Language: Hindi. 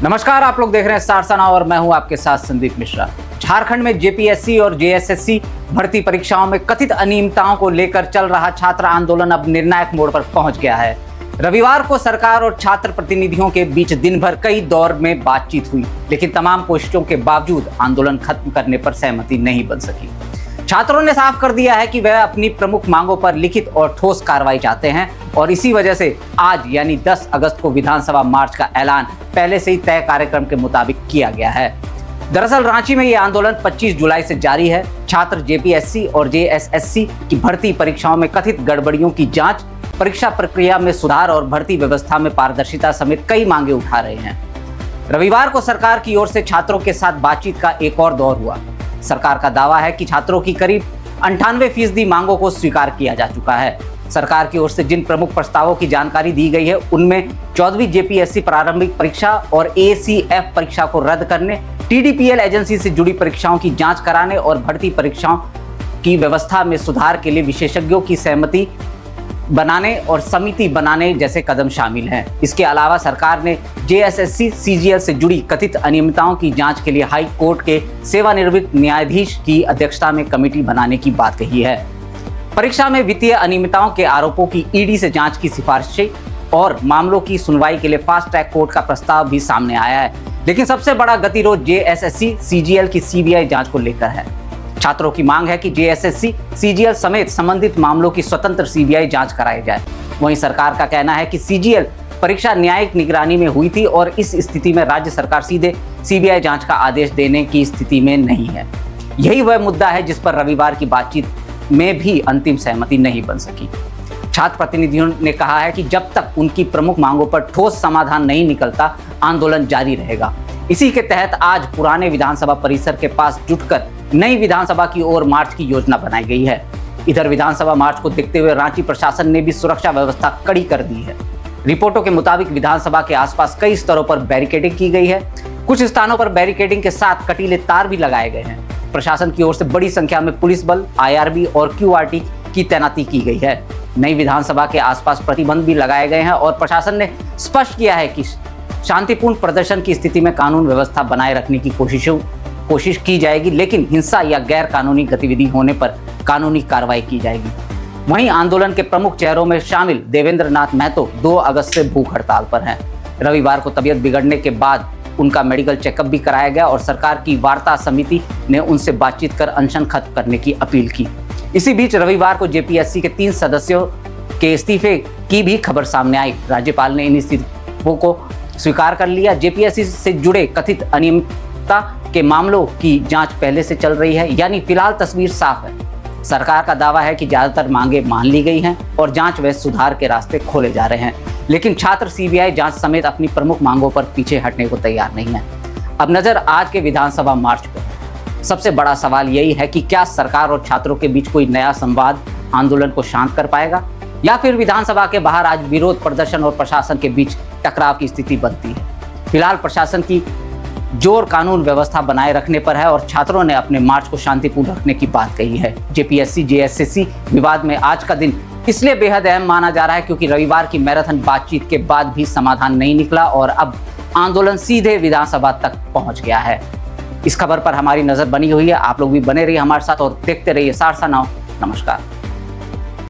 नमस्कार, आप लोग देख रहे हैं सारसा नाउ और मैं हूं आपके साथ संदीप मिश्रा। झारखंड में जेपीएससी और जेएसएससी भर्ती परीक्षाओं में कथित अनियमितताओं को लेकर चल रहा छात्र आंदोलन अब निर्णायक मोड़ पर पहुंच गया है। रविवार को सरकार और छात्र प्रतिनिधियों के बीच दिन भर कई दौर में बातचीत हुई, लेकिन तमाम कोशिशों के बावजूद आंदोलन खत्म करने पर सहमति नहीं बन सकी। छात्रों ने साफ कर दिया है कि वह अपनी प्रमुख मांगों पर लिखित और ठोस कार्रवाई चाहते हैं और इसी वजह से आज यानी 10 अगस्त को विधानसभा मार्च का ऐलान पहले से ही तय कार्यक्रम के मुताबिक किया गया है। दरअसल रांची में यह आंदोलन 25 जुलाई से जारी है। छात्र जेपीएससी और जेएसएससी की भर्ती परीक्षाओं में कथित गड़बड़ियों की जांच, परीक्षा प्रक्रिया में सुधार और भर्ती व्यवस्था में पारदर्शिता समेत कई मांगे उठा रहे हैं। रविवार को सरकार की ओर से छात्रों के साथ बातचीत का एक और दौर हुआ। सरकार का दावा है कि छात्रों की करीब 98% मांगों को स्वीकार किया जा चुका है। सरकार की ओर से जिन प्रमुख प्रस्तावों की जानकारी दी गई है उनमें 14वीं जेपीएससी प्रारंभिक परीक्षा और एसीएफ परीक्षा को रद्द करने, टीडीपीएल एजेंसी से जुड़ी परीक्षाओं की जांच कराने और भर्ती परीक्षाओं की व्यवस्था में सुधार के लिए विशेषज्ञों की सहमति बनाने और समिति बनाने जैसे कदम शामिल हैं। इसके अलावा सरकार ने जेएसएससी सीजीएल से जुड़ी कथित अनियमितताओं की जांच के लिए हाई कोर्ट के सेवानिवृत्त न्यायाधीश की अध्यक्षता में कमेटी बनाने की बात कही है। परीक्षा में वित्तीय अनियमितताओं के आरोपों की ईडी से जांच की सिफारिशें और मामलों की सुनवाई के लिए फास्ट ट्रैक कोर्ट का प्रस्ताव भी सामने आया है। लेकिन सबसे बड़ा गतिरोध जेएसएससी सीजीएल की सीबीआई जांच को लेकर है। छात्रों की मांग है कि जेएसएससी सीजीएल समेत संबंधित मामलों की स्वतंत्र सीबीआई जांच कराई जाए। वहीं सरकार का कहना है कि सीजीएल परीक्षा न्यायिक निगरानी में हुई थी और इस स्थिति में राज्य सरकार सीधे सीबीआई जांच का आदेश देने की स्थिति में नहीं है। यही वह मुद्दा है जिस पर रविवार की बातचीत में भी अंतिम सहमति नहीं बन सकी। छात्र प्रतिनिधियों ने कहा है कि जब तक उनकी प्रमुख मांगों पर ठोस समाधान नहीं निकलता, आंदोलन जारी रहेगा। इसी के तहत आज पुराने विधानसभा परिसर के पास जुटकर नई विधानसभा की ओर मार्च की योजना बनाई गई है। इधर विधानसभा मार्च को देखते हुए रांची प्रशासन ने भी सुरक्षा व्यवस्था कड़ी कर दी है। रिपोर्टों के मुताबिक विधानसभा के आसपास कई स्तरों पर बैरिकेडिंग की गई है। कुछ स्थानों पर बैरिकेडिंग के साथ कटीले तार भी लगाए गए हैं। प्रशासन की ओर से बड़ी संख्या में पुलिस बल, आईआरबी और क्यूआरटी की तैनाती की गई है। नई विधानसभा के आसपास प्रतिबंध भी लगाए गए हैं और प्रशासन ने स्पष्ट किया है कि शांतिपूर्ण प्रदर्शन की स्थिति में कानून व्यवस्था बनाए रखने की कोशिश की जाएगी, लेकिन हिंसा या गैर कानूनी गतिविधि होने पर कानूनी कार्रवाई की जाएगी। वहीं आंदोलन के प्रमुख चेहरों में शामिल देवेंद्र नाथ महतो 2 अगस्त से भूख हड़ताल पर हैं। रविवार को तबीयत बिगड़ने के बाद उनका मेडिकल चेकअप भी कराया गया और सरकार की वार्ता समिति ने उनसे बातचीत कर अनशन खत्म करने की अपील की। इसी बीच रविवार को जेपीएससी के 3 सदस्यों के इस्तीफे की भी खबर सामने आई। राज्यपाल ने इन इस्तीफों को स्वीकार कर लिया। जेपीएससी से जुड़े कथित अनियमितता के मामलों की जांच पहले से चल रही है, यानी फिलहाल तस्वीर साफ है। सरकार का दावा है कि ज्यादातर मांगे मान ली गई हैं और जांच व सुधार के रास्ते खोले जा रहे हैं, लेकिन छात्र सीबीआई जांच समेत अपनी प्रमुख मांगों पर पीछे हटने को तैयार नहीं है। अब नजर आज के विधानसभा मार्च पर। सबसे बड़ा सवाल यही है कि क्या सरकार और छात्रों के बीच कोई नया संवाद आंदोलन को शांत कर पाएगा या फिर विधानसभा के बाहर आज विरोध प्रदर्शन और प्रशासन के बीच टकराव की स्थिति बनती है। फिलहाल प्रशासन की जोर कानून व्यवस्था बनाए रखने पर है और छात्रों ने अपने मार्च को शांतिपूर्ण रखने की बात कही है। जेपीएससी जेएसएससी विवाद में आज का दिन इसलिए बेहद अहम माना जा रहा है क्योंकि रविवार की मैराथन बातचीत के बाद भी समाधान नहीं निकला और अब आंदोलन सीधे विधानसभा तक पहुंच गया है। इस खबर पर हमारी नजर बनी हुई है। आप लोग भी बने रहिए हमारे साथ और देखते रहिए सारसा नाउ। नमस्कार।